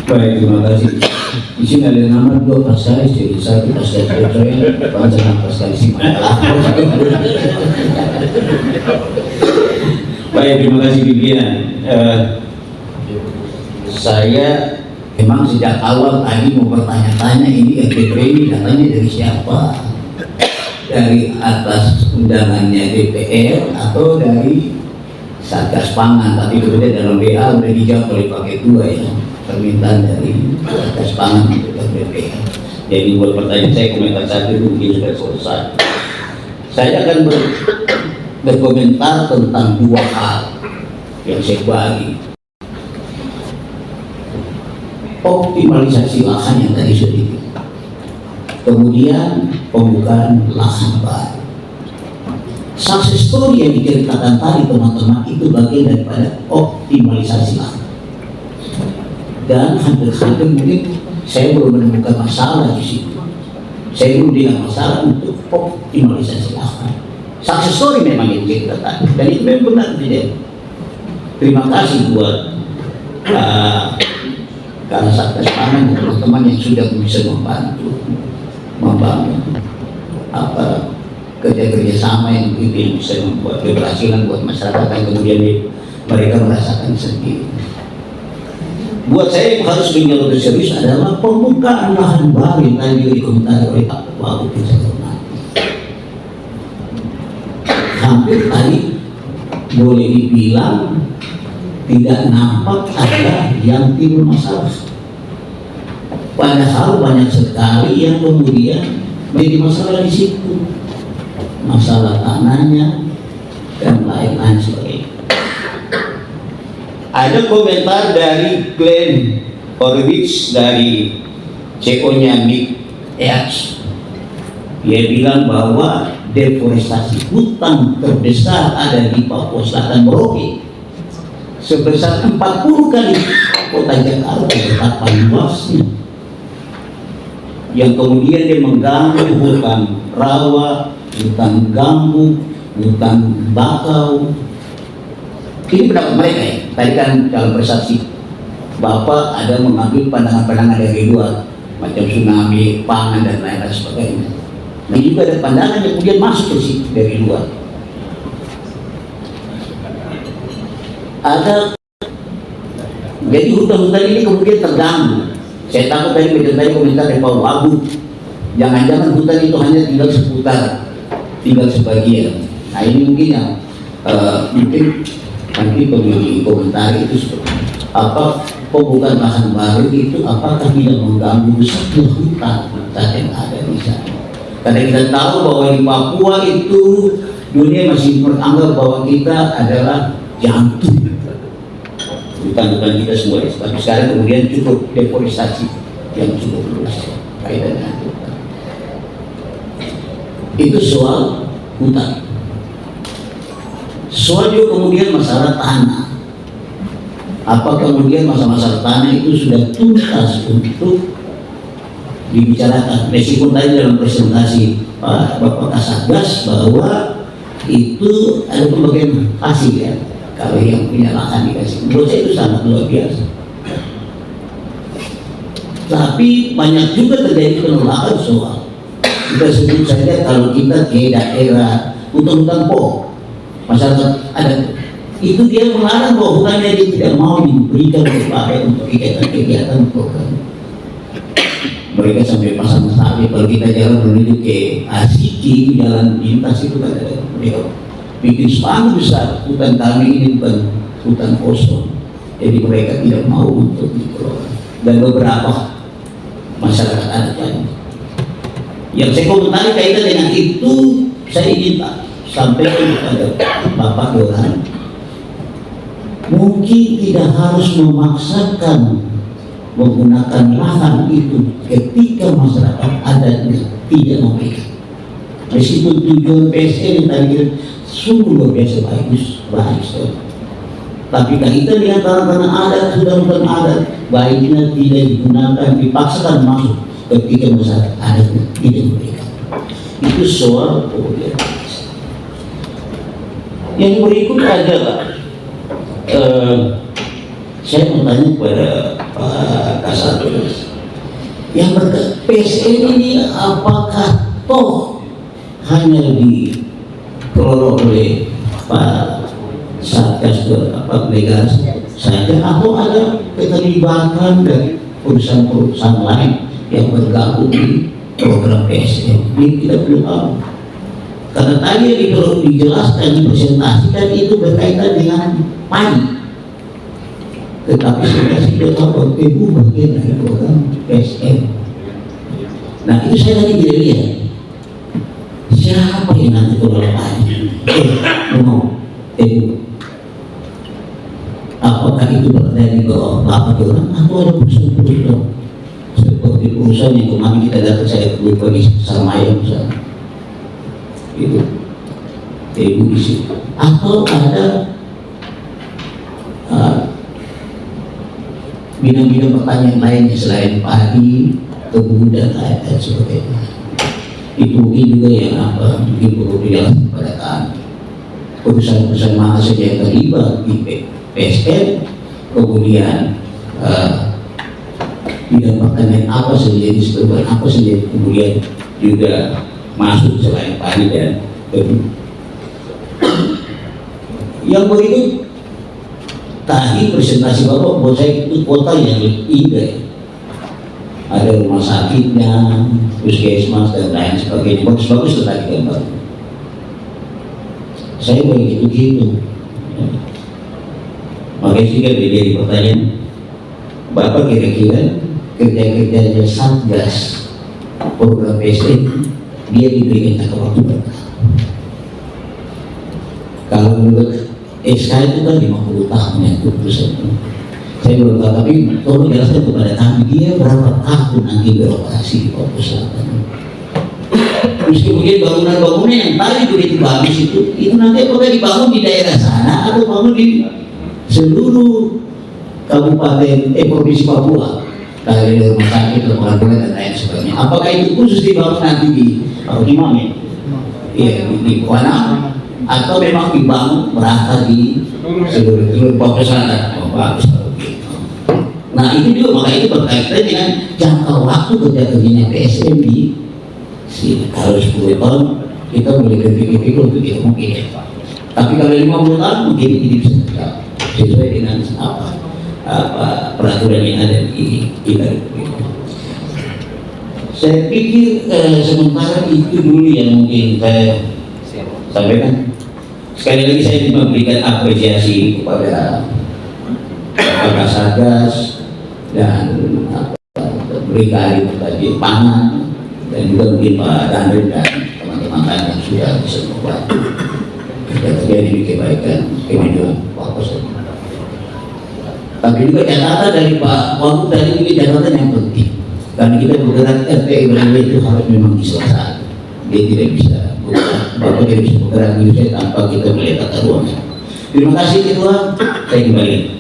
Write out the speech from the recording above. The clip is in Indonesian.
Baik, terima kasih. Di sini ada nama dua paskalis, jadi satu paskalis Petroyan, panjang paskalis Simanjuntak. Baik, terima kasih pimpinan. Saya memang sejak awal tadi mau bertanya-tanya ini RPP ini datanya dari siapa? Dari atas undangannya DPR atau dari Satgas Pangan? Tapi kemudian dalam WA sudah dijawab oleh Pak Ketua ya, permintaan dari Satgas Pangan untuk DPR. Jadi buat pertanyaan saya komentar satu itu mungkin sudah selesai. Saya akan berkomentar tentang dua hal yang saya bagi. Optimalisasi lahan yang tadi sedikit, kemudian pembukaan lahan baru. Success story yang diceritakan tadi teman-teman itu bagian daripada optimalisasi lahan. Dan hampir-hampir mungkin saya belum menemukan masalah di situ. Saya belum bilang masalah untuk optimalisasi lahan. Success story memang yang diceritakan dan itu memang benar tidak. Terima kasih buat karena Satgas Pangan dan teman-teman yang sudah bisa membangun kerja-kerja sama yang mungkin bisa membuat keberhasilan buat masyarakat yang kemudian mereka merasakan sendiri. Buat saya yang harus menjadi serius adalah pembukaan lahan baru yang tadi dikomentari oleh Pak Wagub. Hampir tadi boleh dibilang tidak nampak ada yang timbul masalah. Padahal banyak sekali yang kemudian menjadi masalah di situ, masalah tanahnya dan lain-lain sebagainya. Ada komentar dari Glenn Horowitz dari CEO-nya MIG-EAX. Dia bilang bahwa deforestasi hutan terbesar ada di Papua Selatan, Merauke, sebesar 40 kali kota Jakarta betapa luasnya, yang kemudian dia mengganggu hutan rawa, hutan gambut, hutan bakau. Ini pendapat mereka ya. Tadi kan dalam persepsi Bapak ada mengambil pandangan-pandangan dari luar, macam tsunami, pangan dan lain-lain sebagainya. Nah juga ada pandangan yang kemudian masuk ke situ dari luar. Ada, jadi hutan-hutan ini kemudian terganggu. Saya takut tadi mendengar komentar dari Pak Wagub, jangan-jangan hutan itu hanya tinggal seputar, tinggal sebagian. Nah ini mungkin yang mungkin nanti pemilih komentar itu seperti apa pembukaan lahan baru itu apakah tidak mengganggu satu hutan yang ada di sana? Karena kita tahu bahwa di Papua itu dunia masih menganggap bahwa kita adalah jantung hutan-hutan kita semua, tapi sekarang kemudian cukup deforestasi yang cukup luas kaitannya hutan. Itu soal hutan. Soal juga kemudian masalah tanah. Apa kemudian masalah tanah itu sudah tuntas untuk dibicarakan? Meskipun tadi dalam presentasi Bapak Kasatgas bahwa itu ada pembagian hasil ya. Kalau yang punya lahan dikasih, menurut saya itu sangat luar biasa. Tapi banyak juga terjadi penolakan soal. Kita sebut saja kalau kita ke daerah hutan-hutan po, masyarakat ada itu dia melarang bahwa hutannya dia tidak mau diberikan kepada untuk kegiatan program. Mereka sampai pasang sapi kalau kita jalan menuju ke Asiki, jalan lintas itu kan ada mereka bikin spanduk besar, hutan kami ini bukan hutan kosong, jadi mereka tidak mau untuk dikelola. Dan beberapa masyarakat adat yang saya komentari kaitan dengan itu, saya ingin sampaikan kepada Bapak Doran, mungkin tidak harus memaksakan menggunakan lahan itu ketika masyarakat adatnya tidak memberikan. Meskipun tujuan PSN yang tadi sungguh luar biasa baik sekali. Tapi kaitan dengan tanah-tanah adat, hutan-hutan adat, baiknya tidak digunakan, dipaksakan masuk ketika masyarakat adatnya tidak memberikan. Itu soal kemudian. Yang berikut adalah saya mau tanya kepada Pak Kasat. Yang PSN ini apakah toh hanya dikelola oleh Pak Satgas negara saja, atau ada keterlibatan dari perusahaan-perusahaan lain yang bergabung di program PSN? Ini kita belum tahu. Karena tadi yang dijelaskan, dipresentasikan itu berkaitan dengan padi. Tetapi sudah tahu ibu bagian dari program PSN. Nah itu saya tadi tidak lihat siapa yang nanti kelola padi. Apakah itu berada di bawah Bapak orang atau ada perusahaan-perusahaan seperti perusahaan yang kemarin kita datang, saya perlu bagi Sarmaya misalnya itu ibu isi, atau ada bidang-bidang pertanian lainnya selain padi, tebu dan lain-lain sebagainya. Itu mungkin juga yang mungkin perlu dijelaskan kepada kami. Perusahaan-perusahaan mana saja yang terlibat di PSN, kemudian bidang pertanian apa saja, jenis perubahan apa saja, kemudian juga masuk selain padi dan tebu. Yang begitu tadi presentasi Bapak buat saya itu kota yang indah. Ada rumah sakitnya, puskesmas dan lain sebagainya, bagus-bagus tadi gambar. Saya begitu. Makanya sih kan jadi pertanyaan, Bapak kira-kira kerja-kerjanya Satgas program PSN dia diberikan jangka waktu berapa? Kalau menurut SK itu kan 50 tahun ya, saya belum tahu, tapi tolong jelaskan kepada kami dia berapa tahun nanti beroperasi di Papua Selatan. Mungkin bangunan-bangunan yang tadi begitu bagus itu nanti apakah dibangun di daerah sana atau bangun di seluruh kabupaten provinsi Papua, dari rumah sakit, lembaga dan lain sebagainya. Apakah itu khusus dibangun nanti di mana? Iya, di mana? Atau memang dibangun merata di seluruh Papua Selatan? Oh, bagus. Nah itu juga makanya itu berkaitan dengan jangka waktu kerja-kerjanya PSN di sini. Kalau 10 tahun kita boleh berpikir-pikir untuk kita mungkin, tapi kalau 50 tahun mungkin ini bisa sesuai dengan apa peraturan yang ada di kita. Saya pikir sementara itu dulu yang mungkin saya sampaikan. Sekali lagi saya memberikan apresiasi kepada Pak Satgas dan Brigadi tadi Pangan dan juga mungkin Pak Dandri dan teman-teman lain yang sudah bisa membantu dan terjadi kebaikan kemajuan Papua Selatan. Tapi juga catatan dari Pak Wagub tadi ini catatan yang penting, karena kita bergerak RT Ibrahim itu harus memang disuasana. Dia tidak bisa Bapak tidak bisa bergerak di Indonesia tanpa kita melihat tata ruangnya. Terima kasih Ketua, saya kembali.